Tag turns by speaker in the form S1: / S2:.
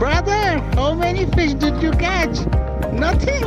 S1: Brother, how many fish did you catch? Nothing.